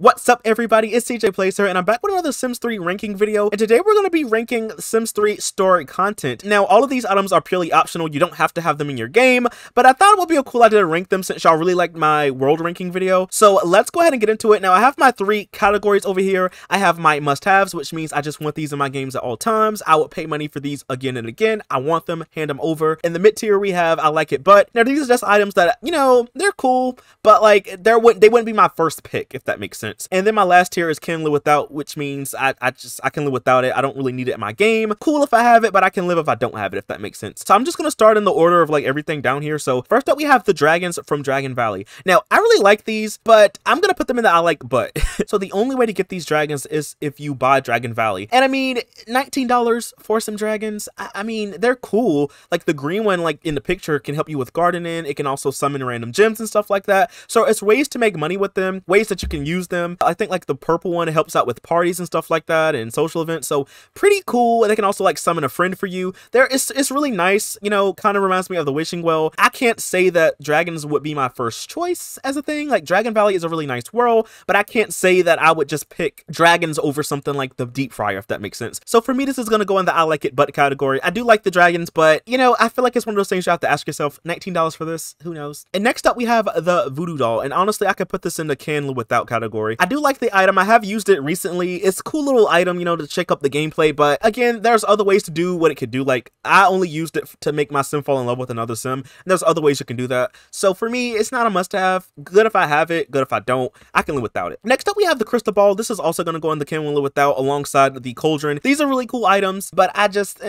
What's up, everybody? It's CJ Plays here, and I'm back with another Sims 3 ranking video, and today we're going to be ranking Sims 3 story content. Now, all of these items are purely optional. You don't have to have them in your game, but I thought it would be a cool idea to rank them since y'all really liked my world ranking video. So let's go ahead and get into it. Now, I have my 3 categories over here. I have my must-haves, which means I just want these in my games at all times. I would pay money for these again and again. I want them, hand them over. In the mid-tier, we have I like it, but. Now, these are just items that, you know, they're cool, but like, they wouldn't be my first pick, if that makes sense. And then my last tier is can live without, which means I can live without it. I don't really need it in my game. Cool if I have it, but I can live if I don't have it, if that makes sense. So I'm just gonna start in the order of like everything down here. So first up, we have the dragons from Dragon Valley. Now I really like these, but I'm gonna put them in the I like but. So the only way to get these dragons is if you buy Dragon Valley. And I mean, $19 for some dragons. I mean, they're cool. Like the green one, like in the picture, can help you with gardening. It can also summon random gems and stuff like that. So it's ways to make money with them, ways that you can use them. I think like the purple one helps out with parties and stuff like that and social events. So pretty cool. And they can also like summon a friend for you. It's really nice. You know, kind of reminds me of the wishing well. I can't say that dragons would be my first choice as a thing. Like Dragon Valley is a really nice world, but I can't say that I would just pick dragons over something like the deep fryer, if that makes sense. So for me, this is going to go in the I like it but category. I do like the dragons, but you know, I feel like it's one of those things you have to ask yourself, $19 for this? Who knows? And next up, we have the voodoo doll. And honestly, I could put this in the can live without category. I do like the item. I have used it recently. It's a cool little item, you know, to shake up the gameplay, but again, there's other ways to do what it could do. Like I only used it to make my sim fall in love with another sim, and there's other ways you can do that. So for me, it's not a must-have. Good if I have it, good if I don't. I can live without it. Next up, we have the crystal ball. This is also going to go in the can live without alongside the cauldron. These are really cool items, but I just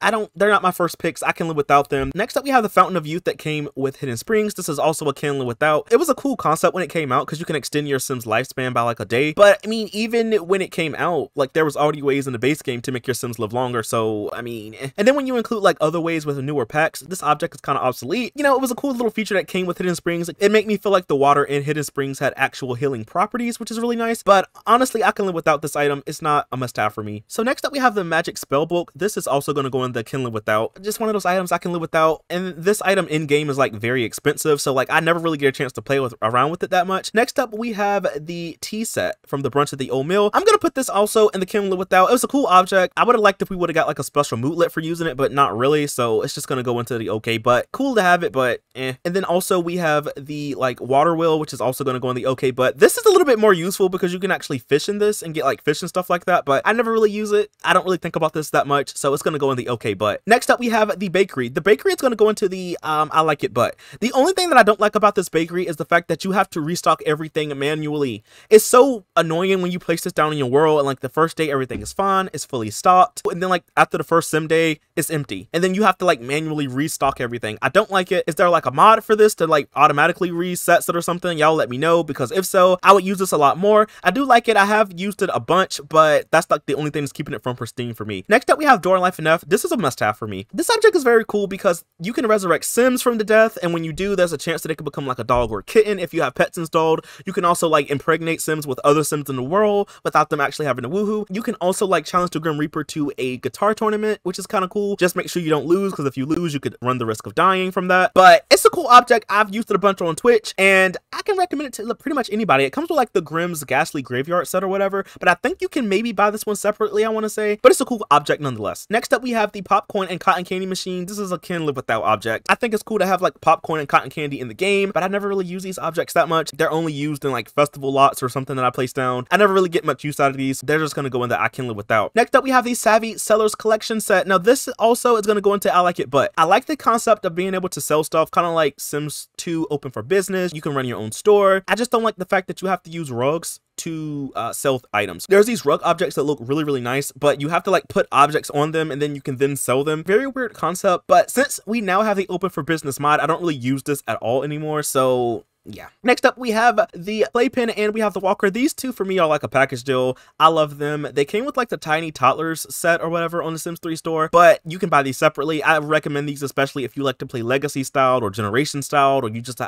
I don't, they're not my first picks. I can live without them. Next up, we have the fountain of youth that came with hidden springs. This is also a can live without. It was a cool concept when it came out because you can extend your sim's lifespan by like a day, but I mean, even when it came out, like there was already ways in the base game to make your sims live longer. So I mean, and then when you include like other ways with newer packs, this object is kind of obsolete. You know, it was a cool little feature that came with hidden springs. It made me feel like the water in hidden springs had actual healing properties, which is really nice. But honestly, I can live without this item. It's not a must-have for me. So next up, we have the magic spellbook. This is also going to go in the can live without. Just one of those items I can live without. And this item in game is like very expensive, so like I never really get a chance to play around with it that much. Next up, we have the tea set from the brunch at the old mill. I'm gonna put this also in the can live without. It was a cool object. I would have liked if we would have got like a special moodlet for using it, but not really. So it's just gonna go into the okay, but cool to have it, but eh. And then also we have the like water wheel, which is also gonna go in the okay, but this is a little bit more useful because you can actually fish in this and get like fish and stuff like that, but I never really use it. I don't really think about this that much, so it's gonna go in the okay, but. Next up, we have the bakery. The bakery is gonna go into the I like it, but. The only thing that I don't like about this bakery is the fact that you have to restock everything manually. It's so annoying when you place this down in your world and like the first day everything is fine, it's fully stocked, and then like after the first sim day it's empty, and then you have to like manually restock everything. I don't like it. Is there like a mod for this to like automatically resets it or something? Y'all let me know, because if so, I would use this a lot more. I do like it. I have used it a bunch, but that's like the only thing that's keeping it from pristine for me. Next up, we have Door Life and F. This is a must-have for me. This object is very cool because you can resurrect sims from the death, and when you do, there's a chance that it can become like a dog or a kitten if you have pets installed. You can also like impregnate sims with other sims in the world without them actually having to woohoo. You can also like challenge the Grim Reaper to a guitar tournament, which is kind of cool. Just make sure you don't lose, because if you lose, you could run the risk of dying from that. But it's a cool object. I've used it a bunch on Twitch, and I can recommend it to pretty much anybody. It comes with like the Grimm's Ghastly Graveyard set or whatever, but I think you can maybe buy this one separately, I want to say, but it's a cool object nonetheless. Next up, we have the popcorn and cotton candy machine. This is a can live without object. I think it's cool to have like popcorn and cotton candy in the game, but I never really use these objects that much. They're only used in like festival lots or something that I place down. I never really get much use out of these. They're just going to go in the I can live without. Next up, we have the Savvy Sellers Collection set. Now this also is going to go into I like it, but I like the concept of being able to sell stuff, kind of like Sims 2 Open for Business. You can run your own store. I just don't like the fact that you have to use rugs to sell items. There's these rug objects that look really nice, but you have to like put objects on them and then you can then sell them. Very weird concept, but since we now have the Open for Business mod, I don't really use this at all anymore, so yeah. Next up, we have the Playpen and we have the Walker. These two for me are like a package deal. I love them. They came with like the Tiny Toddlers set or whatever on the Sims 3 store, but you can buy these separately. I recommend these especially if you like to play Legacy styled or Generation styled, or you just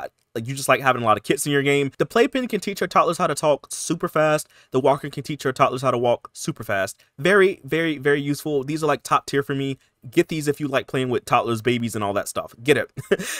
like having a lot of kits in your game. The Playpen can teach your toddlers how to talk super fast. The Walker can teach your toddlers how to walk super fast. Very useful. These are like top tier for me. get these if you like playing with toddlers, babies, and all that stuff. Get it?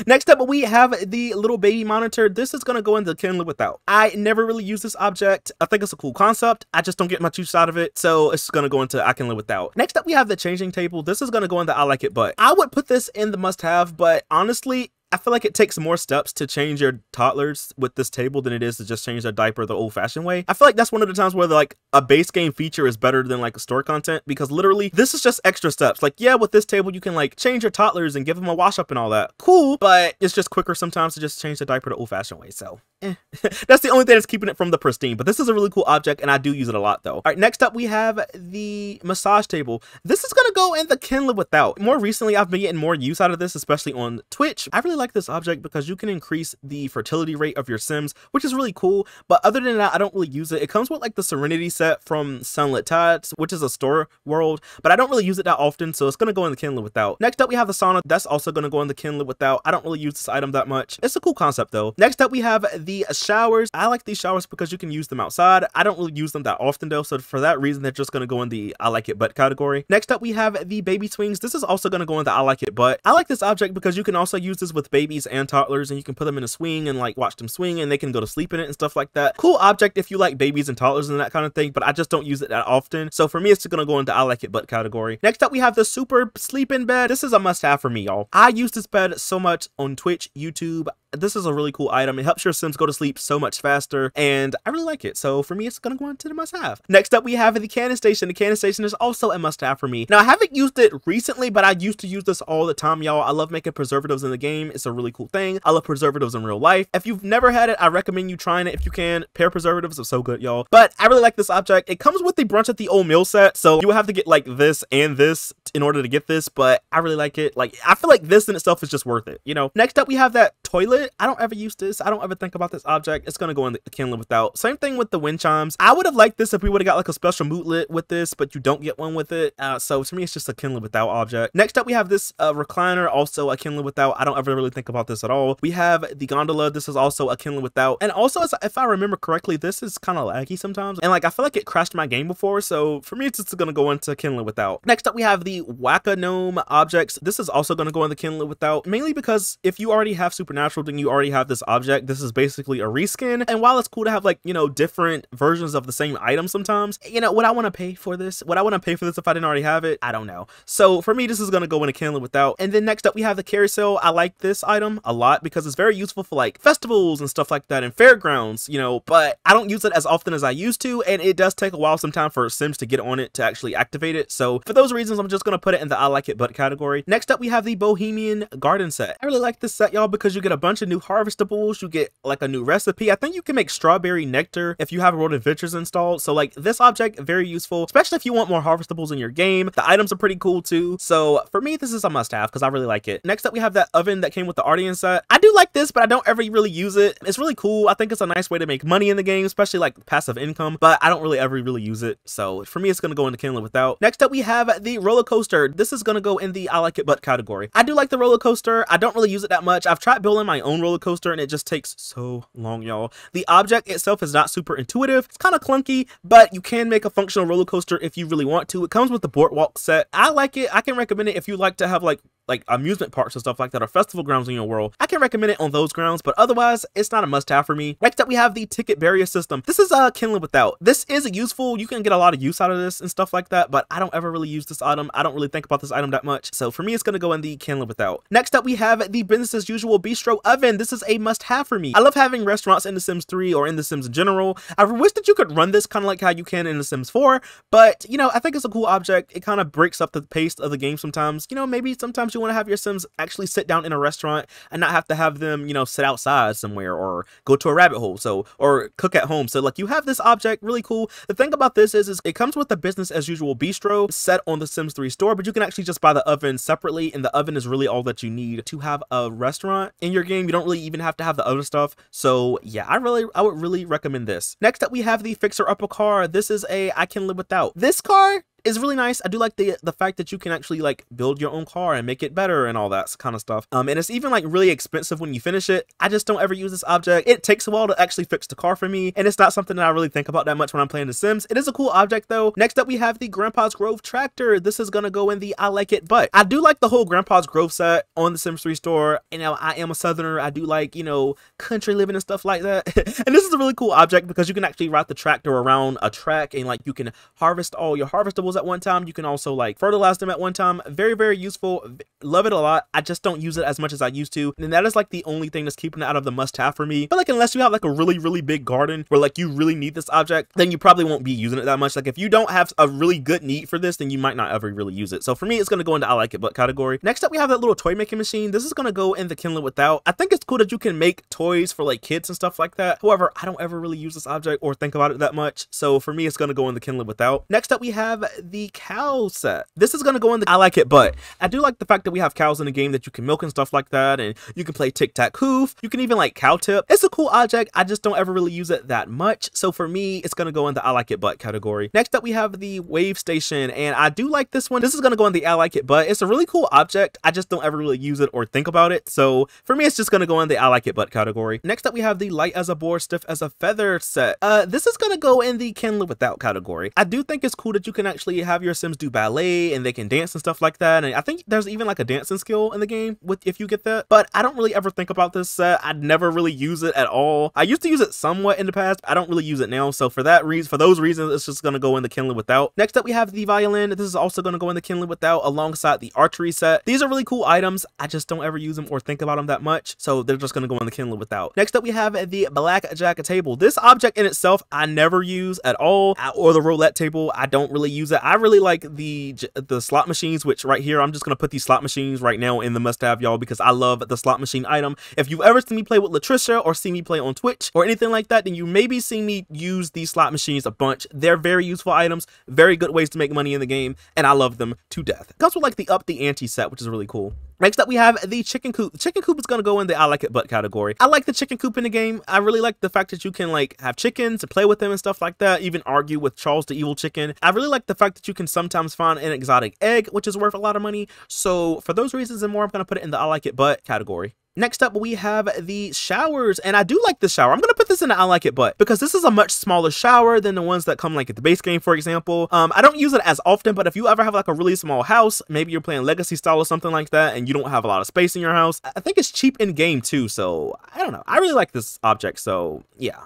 Next up, we have the little baby monitor. This is gonna go in the can live without. I never really use this object. I think it's a cool concept. I just don't get much use out of it, so it's gonna go into I can live without. Next up, we have the changing table. This is gonna go in the I like it, but I would put this in the must-have, but honestly, I feel like it takes more steps to change your toddlers with this table than it is to just change their diaper the old-fashioned way. I feel like that's one of the times where like a base game feature is better than like a store content, because literally this is just extra steps. Like, yeah, with this table you can like change your toddlers and give them a wash up and all that. Cool, but it's just quicker sometimes to just change the diaper the old-fashioned way. So that's the only thing that's keeping it from the pristine, but this is a really cool object and I do use it a lot though. All right, next up we have the massage table. This is gonna go in the can live without. More recently I've been getting more use out of this, especially on Twitch. I really like this object because you can increase the fertility rate of your Sims, which is really cool, but other than that I don't really use it. It comes with like the Serenity set from Sunlit Tides, which is a store world, but I don't really use it that often, so it's gonna go in the can live without. Next up we have the sauna. That's also gonna go in the can live without. I don't really use this item that much. It's a cool concept though. Next up we have the showers. I like these showers because you can use them outside. I don't really use them that often though, so for that reason they're just gonna go in the I like it but category. Next up we have the baby swings. This is also gonna go in the I like it but. I like this object because you can also use this with babies and toddlers, and you can put them in a swing and like watch them swing and they can go to sleep in it and stuff like that. Cool object if you like babies and toddlers and that kind of thing, but I just don't use it that often, so for me it's gonna go into I like it but category. Next up we have the super sleep-in bed. This is a must-have for me, y'all. I use this bed so much on Twitch, YouTube. This is a really cool item. It helps your Sims go to sleep so much faster, and I really like it. So for me, it's gonna go into the must-have. Next up, we have the cannon station. The cannon station is also a must-have for me. Now, I haven't used it recently, but I used to use this all the time, y'all. I love making preservatives in the game. It's a really cool thing. I love preservatives in real life. If you've never had it, I recommend you trying it if you can. Pear preservatives are so good, y'all. But I really like this object. It comes with the brunch at the old meal set, so you will have to get like this and this in order to get this, but I really like it. Like, I feel like this in itself is just worth it, you know? Next up, we have that toilet. I don't ever use this. I don't ever think about this object. It's gonna go in the can live without. Same thing with the wind chimes. I would have liked this if we would have got like a special moodlet with this, but you don't get one with it. So to me, it's just a can live without object. Next up, we have this recliner, also a can live without. I don't ever really think about this at all. We have the gondola. This is also a can live without. And also, if I remember correctly, this is kind of laggy sometimes. And like, I feel like it crashed my game before. So for me, it's just gonna go into can live without. Next up, we have the Wacka Gnome objects. This is also gonna go in the can live without, mainly because if you already have Supernatural, then you already have this object. This is basically a reskin, and while it's cool to have like, you know, different versions of the same item sometimes, you know, would I want to pay for this? Would I want to pay for this if I didn't already have it? I don't know. So for me, this is gonna go in a can live without. And then next up we have the Carousel. I like this item a lot because it's very useful for like festivals and stuff like that and fairgrounds, you know, but I don't use it as often as I used to, and it does take a while sometimes for Sims to get on it to actually activate it. So for those reasons, I'm just gonna put it in the I like it but category. Next up we have the Bohemian Garden set. I really like this set, y'all, because you get a bunch of new harvestables, you get like a new recipe. I think you can make strawberry nectar if you have Road Adventures installed. So like, this object, very useful, especially if you want more harvestables in your game. The items are pretty cool too. So for me, this is a must-have because I really like it. Next up, we have that oven that came with the Ardian set. I do like this, but I don't ever really use it. It's really cool. I think it's a nice way to make money in the game, especially like passive income, but I don't really ever really use it. So for me, it's gonna go into can live without. Next up, we have the roller coaster. This is gonna go in the I like it but category. I do like the roller coaster. I don't really use it that much. I've tried building my own roller coaster and it just takes so long, y'all. The object itself is not super intuitive. It's kind of clunky, but you can make a functional roller coaster if you really want to. It comes with the boardwalk set. I like it. I can recommend it if you like to have like amusement parks and stuff like that, or festival grounds in your world. I can recommend it on those grounds, but otherwise it's not a must-have for me. Next up, we have the ticket barrier system. This is can live without. This is useful. You can get a lot of use out of this and stuff like that, but I don't ever really use this item. I don't really think about this item that much, so for me it's gonna go in the can live without. Next up, we have the business as usual bistro oven. This is a must-have for me. I love having restaurants in The Sims 3 or in The Sims in general. I wish that you could run this kind of like how you can in The Sims 4, but you know, I think it's a cool object. It kind of breaks up the pace of the game sometimes. You know, maybe sometimes you want to have your Sims actually sit down in a restaurant and not have to have them, you know, sit outside somewhere or go to a rabbit hole, so, or cook at home. So like, you have this object, really cool. The thing about this is it comes with the business as usual bistro set on the Sims 3 store, but you can actually just buy the oven separately, and the oven is really all that you need to have a restaurant in your game. You don't really even have to have the other stuff. So yeah, I would really recommend this. Next up, we have the fixer upper car. This is a I can live without. This car is really nice. I do like the fact that you can actually like build your own car and make it better and all that kind of stuff. And it's even like really expensive when you finish it. I just don't ever use this object. It takes a while to actually fix the car for me, and it's not something that I really think about that much when I'm playing The Sims. It is a cool object though. Next up, we have the Grandpa's Grove tractor. This is gonna go in the I like it, but I do like the whole Grandpa's Grove set on the Sims 3 store. You know, I am a southerner. I do like, you know, country living and stuff like that. And this is a really cool object because you can actually route the tractor around a track, and like you can harvest all your harvestables at one time. You can also like fertilize them at one time. Very, very useful. Love it a lot. I just don't use it as much as I used to, and that is like the only thing that's keeping it out of the must-have for me. But like, unless you have like a really, really big garden where like you really need this object, then you probably won't be using it that much. Like if you don't have a really good need for this, then you might not ever really use it. So for me, it's going to go into I like it but category. Next up, we have that little toy making machine. This is going to go in the Kindle Without. I think it's cool that you can make toys for like kids and stuff like that. However, I don't ever really use this object or think about it that much. So for me, it's going to go in the Kindle Without. Next up, we have the cow set. This is going to go in the I like it, but I do like the fact that we have cows in the game that you can milk and stuff like that, and you can play tic-tac-hoof. You can even like cow tip. It's a cool object. I just don't ever really use it that much. So for me, it's going to go in the I like it but category. Next up, we have the wave station, and I do like this one. This is going to go in the I like it, but it's a really cool object. I just don't ever really use it or think about it. So for me, it's just going to go in the I like it but category. Next up, we have the light as a board, stiff as a feather set. This is going to go in the can live without category. I do think it's cool that you can actually have your Sims do ballet and they can dance and stuff like that. And I think there's even like a dancing skill in the game with if you get that. But I don't really ever think about this set. I'd never really use it at all. I used to use it somewhat in the past. I don't really use it now. So for that reason, for those reasons, it's just going to go in the Kindle Without. Next up, we have the violin. This is also going to go in the Kindle Without alongside the archery set. These are really cool items. I just don't ever use them or think about them that much. So they're just going to go in the Kindle Without. Next up, we have the blackjack table. This object in itself, I never use at all, or the roulette table. I don't really use it. I really like the slot machines, which right here, I'm just going to put these slot machines right now in the must-have, y'all, because I love the slot machine item. If you've ever seen me play with Latricia or seen me play on Twitch or anything like that, then you maybe seen me use these slot machines a bunch. They're very useful items, very good ways to make money in the game, and I love them to death. It comes with like the up the ante set, which is really cool. Next up, we have the chicken coop. The chicken coop is going to go in the I like it but category. I like the chicken coop in the game. I really like the fact that you can like have chickens and play with them and stuff like that, even argue with Charles the evil chicken. I really like the fact that you can sometimes find an exotic egg, which is worth a lot of money. So for those reasons and more, I'm going to put it in the I like it but category. Next up, we have the showers, and I do like the shower. I'm going to put this in the I like it but because this is a much smaller shower than the ones that come like at the base game, for example. I don't use it as often, but if you ever have like a really small house, maybe you're playing legacy style or something like that, and you don't have a lot of space in your house, I think it's cheap in game too. So I don't know. I really like this object. So yeah,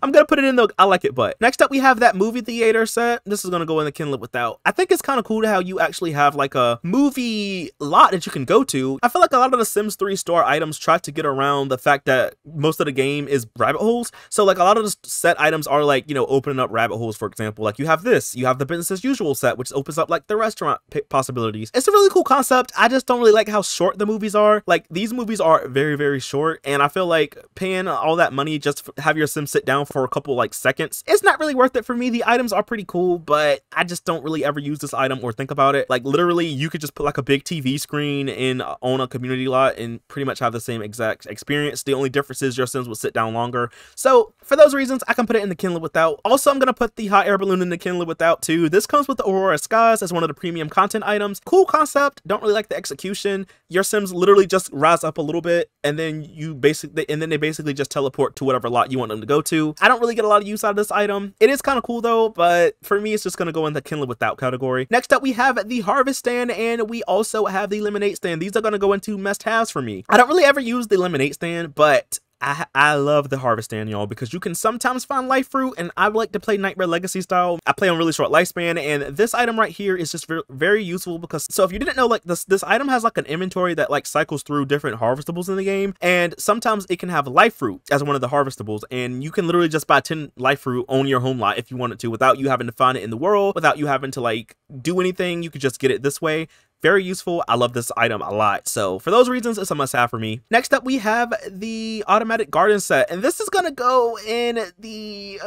I'm going to put it in the I like it but. Next up, we have that movie theater set. This is going to go in the Kindle Without. I think it's kind of cool to how you actually have like a movie lot that you can go to. I feel like a lot of the Sims 3 store items try to get around the fact that most of the game is rabbit holes. So like a lot of the set items are like, you know, opening up rabbit holes. For example, like you have this, you have the business as usual set, which opens up like the restaurant possibilities. It's a really cool concept. I just don't really like how short the movies are. Like these movies are very, very short, and I feel like paying all that money just to have your Sim sit down for a couple like seconds, it's not really worth it for me. The items are pretty cool, but I just don't really ever use this item or think about it. Like literally, you could just put like a big TV screen in on a community lot and pretty much have the same exact experience. The only difference is your Sims will sit down longer. So for those reasons, I can put it in the Kindle Without. Also, I'm going to put the hot air balloon in the Kindle Without too. This comes with the Aurora Skies as one of the premium content items. Cool concept. Don't really like the execution. Your Sims literally just rise up a little bit, and then they basically just teleport to whatever lot you want them to go to. I don't really get a lot of use out of this item. It is kind of cool though, but for me, it's just going to go in the Kindle Without category. Next up, we have the harvest stand, and we also have the lemonade stand. These are going to go into must-haves for me. I don't really ever use the lemonade stand, but I love the harvest stand, y'all, because you can sometimes find life fruit, and I like to play Nightmare Legacy style. I play on really short lifespan, and this item right here is just very useful because, so if you didn't know, like this item has like an inventory that like cycles through different harvestables in the game, and sometimes it can have life fruit as one of the harvestables, and you can literally just buy 10 life fruit on your home lot if you wanted to, without you having to find it in the world, without you having to like do anything. You could just get it this way. Very useful. I love this item a lot. So for those reasons, it's a must-have for me. Next up, we have the automatic garden set, and this is gonna go in the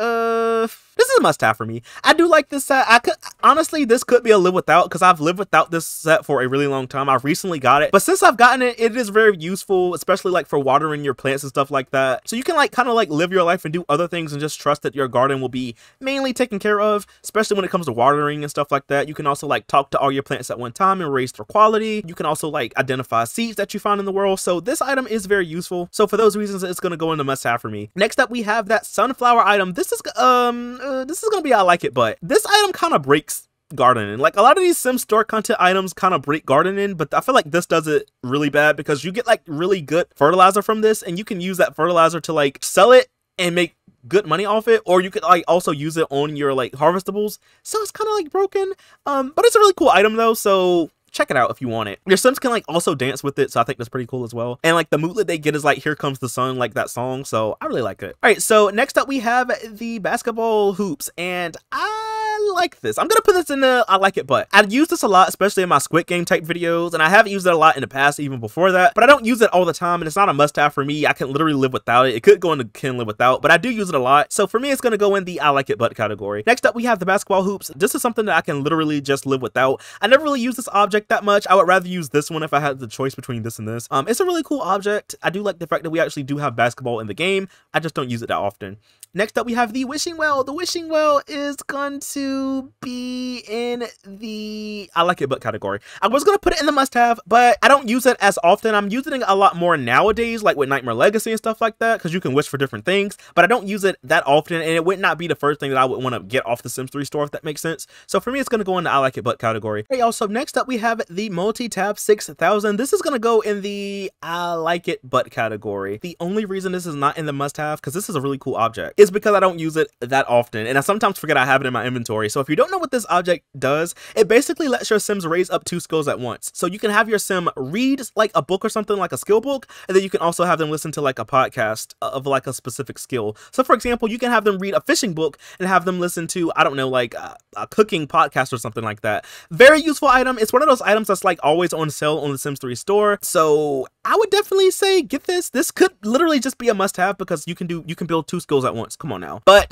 This is a must-have for me. I do like this set. Honestly, this could be a live without, because I've lived without this set for a really long time. I've recently got it, but since I've gotten it, it is very useful, especially like for watering your plants and stuff like that. So you can like kind of like live your life and do other things and just trust that your garden will be mainly taken care of, especially when it comes to watering and stuff like that. You can also like talk to all your plants at one time and raise their quality. You can also like identify seeds that you find in the world. So this item is very useful. So for those reasons, it's going to go into must-have for me. Next up, we have that sunflower item. This is going to be I like it, but this item kind of breaks gardening. Like a lot of these sim store content items kind of break gardening, but I feel like this does it really bad because you get like really good fertilizer from this, and you can use that fertilizer to like sell it and make good money off it, or you could like also use it on your like harvestables. So it's kind of like broken, but it's a really cool item though, so check it out if you want it. Your Sims can like also dance with it, so I think that's pretty cool as well. And like the moodlet they get is like Here Comes the Sun, like that song, so I really like it. All right, so next up we have the basketball hoops, and I like this. I'm gonna put this in the I like it, but I've used this a lot, especially in my Squid Game type videos, and I haven't used it a lot in the past, even before that, but I don't use it all the time, and it's not a must-have for me. I can literally live without it. It could go into can live without, but I do use it a lot, so for me it's gonna go in the I like it but category. Next up we have the basketball hoops. This is something that I can literally just live without. I never really use this object that much. I would rather use this one if I had the choice between this and this. It's a really cool object. I do like the fact that we actually do have basketball in the game. I just don't use it that often. Next up, we have the wishing well. The wishing well is going to be in the I like it but category. I was going to put it in the must-have, but I don't use it as often. I'm using it a lot more nowadays, like with Nightmare Legacy and stuff like that, because you can wish for different things, but I don't use it that often, and it would not be the first thing that I would want to get off the Sims 3 store, if that makes sense. So for me, it's going to go in the I like it but category. Hey, also, next up, we have the Multitab 6000. This is going to go in the I like it but category. The only reason this is not in the must-have, because this is a really cool object, is because I don't use it that often, and I sometimes forget I have it in my inventory. So if you don't know what this object does, it basically lets your Sims raise up 2 skills at once. So you can have your Sim read like a book or something, like a skill book, and then you can also have them listen to like a podcast of like a specific skill. So for example, you can have them read a fishing book and have them listen to, I don't know, like a cooking podcast or something like that. Very useful item. It's one of those items that's like always on sale on the Sims 3 store. So I would definitely say get this. This could literally just be a must-have because you can build 2 skills at once. Come on now. But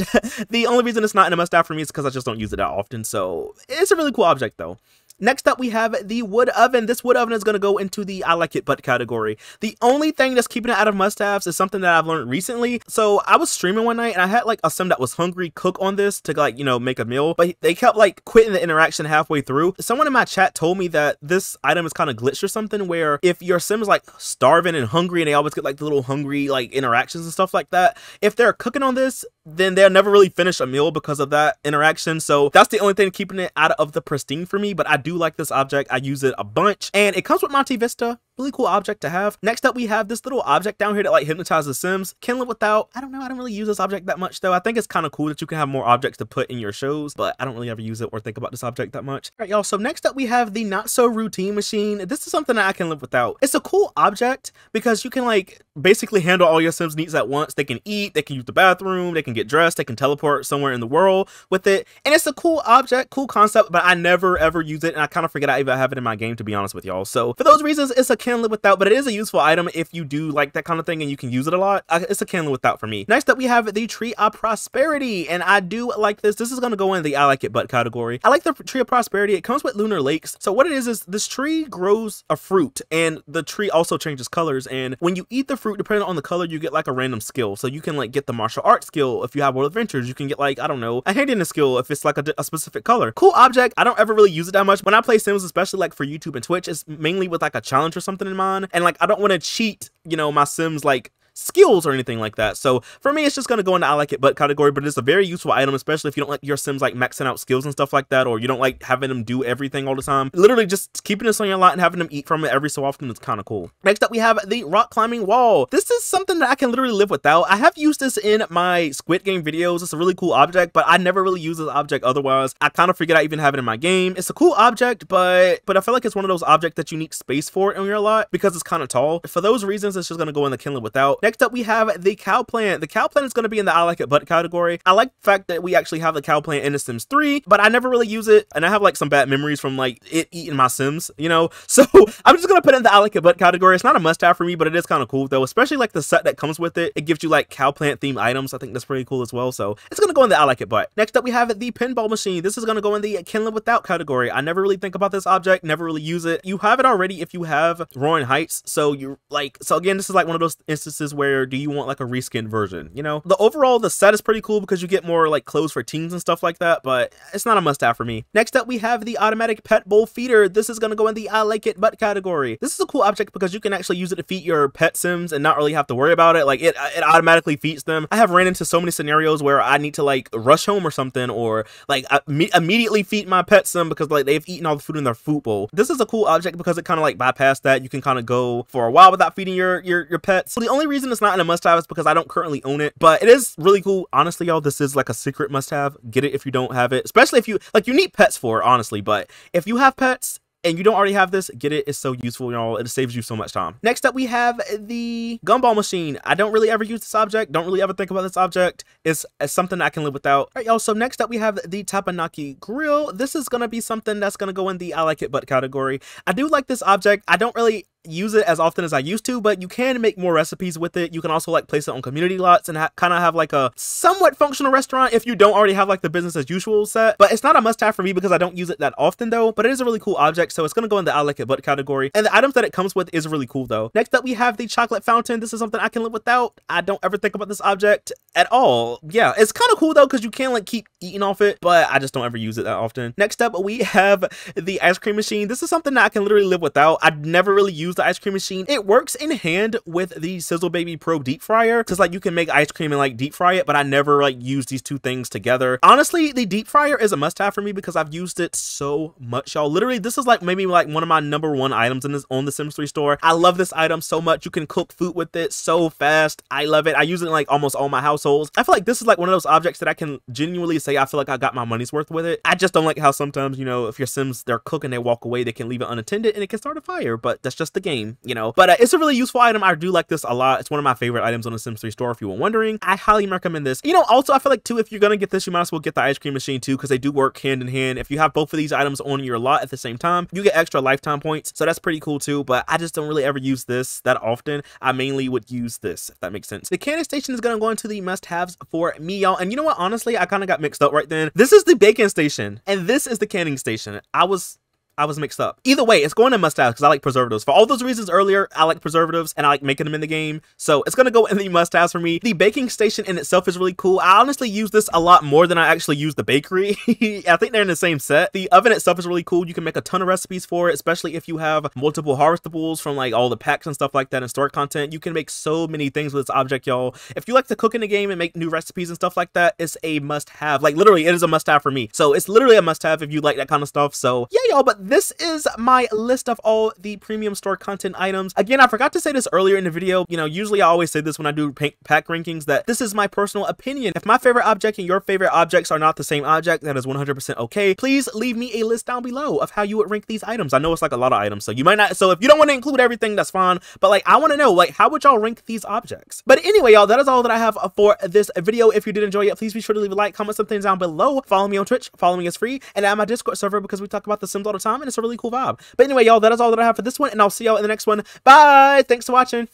the only reason it's not in a must-have for me is because I just don't use it that often. So it's a really cool object though. Next up, we have the wood oven. This wood oven is going to go into the I like it but category. The only thing that's keeping it out of must-haves is something that I've learned recently. So I was streaming one night and I had like a Sim that was hungry cook on this to like, you know, make a meal, but they kept like quitting the interaction halfway through. Someone in my chat told me that this item is kind of glitched or something, where if your Sim is like starving and hungry and they always get like the little hungry like interactions and stuff like that, if they're cooking on this, then they'll never really finish a meal because of that interaction. So that's the only thing keeping it out of the pristine for me, but I do like this object. I use it a bunch, and it comes with Monte Vista. Really cool object to have. Next up, we have this little object down here that like hypnotizes Sims. Can live without. I don't know. I don't really use this object that much though. I think it's kind of cool that you can have more objects to put in your shows, but I don't really ever use it or think about this object that much. All right, y'all. So next up, we have the not so routine machine. This is something that I can live without. It's a cool object because you can like basically handle all your Sims needs at once. They can eat, they can use the bathroom, they can get dressed, they can teleport somewhere in the world with it. And it's a cool object, cool concept, but I never ever use it, and I kind of forget I even have it in my game, to be honest with y'all. So for those reasons, it's a can live without, but it is a useful item if you do like that kind of thing and you can use it a lot. It's a can live without for me. Next up, we have the Tree of Prosperity, and I do like this. This is going to go in the I like it but category. I like the Tree of Prosperity. It comes with Lunar Lakes. So what it is this tree grows a fruit, and the tree also changes colors, and when you eat the fruit, depending on the color, you get like a random skill. So you can like get the martial arts skill if you have World Adventures. You can get like, I don't know, a handiness skill if it's like a specific color. Cool object. I don't ever really use it that much. When I play Sims, especially like for YouTube and Twitch, it's mainly with like a challenge or something in mind, and like I don't want to cheat, you know, my Sims like skills or anything like that. So for me, it's just going to go into I like it but category, but it's a very useful item, especially if you don't like your Sims like maxing out skills and stuff like that, or you don't like having them do everything all the time. Literally just keeping this on your lot and having them eat from it every so often is kind of cool. Next up, we have the rock climbing wall. This is something that I can literally live without. I have used this in my Squid Game videos. It's a really cool object, but I never really use this object otherwise. I kind of forget I even have it in my game. It's a cool object, but I feel like it's one of those objects that you need space for it on your lot because it's kind of tall. For those reasons, it's just going to go in the can live without. Next Next up, we have the cow plant. The cow plant is going to be in the I like it but category. I like the fact that we actually have the cow plant in The Sims 3, but I never really use it, and I have like some bad memories from like it eating my Sims, you know? So I'm just going to put it in the I like it but category. It's not a must-have for me, but it is kind of cool though, especially like the set that comes with it. It gives you like cow plant themed items. I think that's pretty cool as well. So it's going to go in the I like it but. Next up, we have the pinball machine. This is going to go in the can live without category. I never really think about this object, never really use it. You have it already if you have Roaring Heights. So you're like, so again, this is like one of those instances where do you want like a reskin version, you know? The set is pretty cool because you get more like clothes for teens and stuff like that, but it's not a must-have for me. Next up, we have the automatic pet bowl feeder. This is going to go in the I like it but category. This is a cool object because you can actually use it to feed your pet Sims and not really have to worry about it. Like it automatically feeds them. I have ran into so many scenarios where I need to like rush home or something, or like immediately feed my pet Sim because like they've eaten all the food in their food bowl. This is a cool object because it kind of like bypass that. You can kind of go for a while without feeding your pets. So the only reason it's not in a must-have is because I don't currently own it, but it is really cool. Honestly, y'all, this is like a secret must-have. Get it if you don't have it, especially if you like, you need pets for it, honestly, but if you have pets and you don't already have this, get it. It's so useful, y'all. It saves you so much time. Next up, we have the gumball machine. I don't really ever use this object. Don't really ever think about this object. It's something I can live without. All right, y'all. So next up, we have the Tapanaki grill. This is going to be something that's going to go in the I like it but category. I do like this object. I don't really use it as often as I used to, but you can make more recipes with it. You can also like place it on community lots and kind of have like a somewhat functional restaurant if you don't already have like the business as usual set. But it's not a must-have for me because I don't use it that often though, but it is a really cool object, so it's going to go in the I like it but category. And the items that it comes with is really cool though. Next up, we have the chocolate fountain. This is something I can live without. I don't ever think about this object at all. Yeah, it's kind of cool though because you can like keep eating off it, but I just don't ever use it that often. Next up, we have the ice cream machine. This is something that I can literally live without. I've never really used the ice cream machine. It works in hand with the Sizzle Baby Pro deep fryer because like you can make ice cream and like deep fry it, but I never like use these two things together. Honestly, the deep fryer is a must-have for me because I've used it so much, y'all. Literally, this is like maybe like one of my #1 items in this on the Sims 3 store. I love this item so much. You can cook food with it so fast. I love it. I use it in like almost all my households. I feel like this is like one of those objects that I can genuinely say I feel like I got my money's worth with it. I just don't like how sometimes, you know, if your Sims, they're cooking, they walk away, they can leave it unattended and it can start a fire, but that's just the game, you know. But it's a really useful item. I do like this a lot. It's one of my favorite items on the Sims 3 store if you were wondering. I highly recommend this. You know, also I feel like too, if you're gonna get this, you might as well get the ice cream machine too because they do work hand in hand. If you have both of these items on your lot at the same time, you get extra lifetime points, so that's pretty cool too. But I just don't really ever use this that often. I mainly would use this, if that makes sense. The canning station is gonna go into the must-haves for me, y'all. And you know what, honestly, I kind of got mixed up right then. This is the baking station and this is the canning station. I was mixed up. Either way, it's going to must-have because I like preservatives. For all those reasons earlier, I like preservatives and I like making them in the game. So it's going to go in the must-haves for me. The baking station in itself is really cool. I honestly use this a lot more than I actually use the bakery. I think they're in the same set. The oven itself is really cool. You can make a ton of recipes for it, especially if you have multiple harvestables from like all the packs and stuff like that and store content. You can make so many things with this object, y'all. If you like to cook in the game and make new recipes and stuff like that, it's a must-have. Like literally, it is a must-have for me. So it's literally a must-have if you like that kind of stuff. So yeah, y'all, but this is my list of all the premium store content items. Again, I forgot to say this earlier in the video. You know, usually I always say this when I do pack rankings, that this is my personal opinion. If my favorite object and your favorite objects are not the same object, that is 100% okay. Please leave me a list down below of how you would rank these items. I know it's like a lot of items, so you might not, so if you don't want to include everything, that's fine, but like I want to know, like, how would y'all rank these objects? But anyway, y'all, that is all that I have for this video. If you did enjoy it, please be sure to leave a like, comment some things down below, follow me on Twitch, follow me is free, and add my Discord server because we talk about the Sims all the time and it's a really cool vibe. But anyway, y'all, that is all that I have for this one, and I'll see y'all in the next one. Bye! Thanks for watching.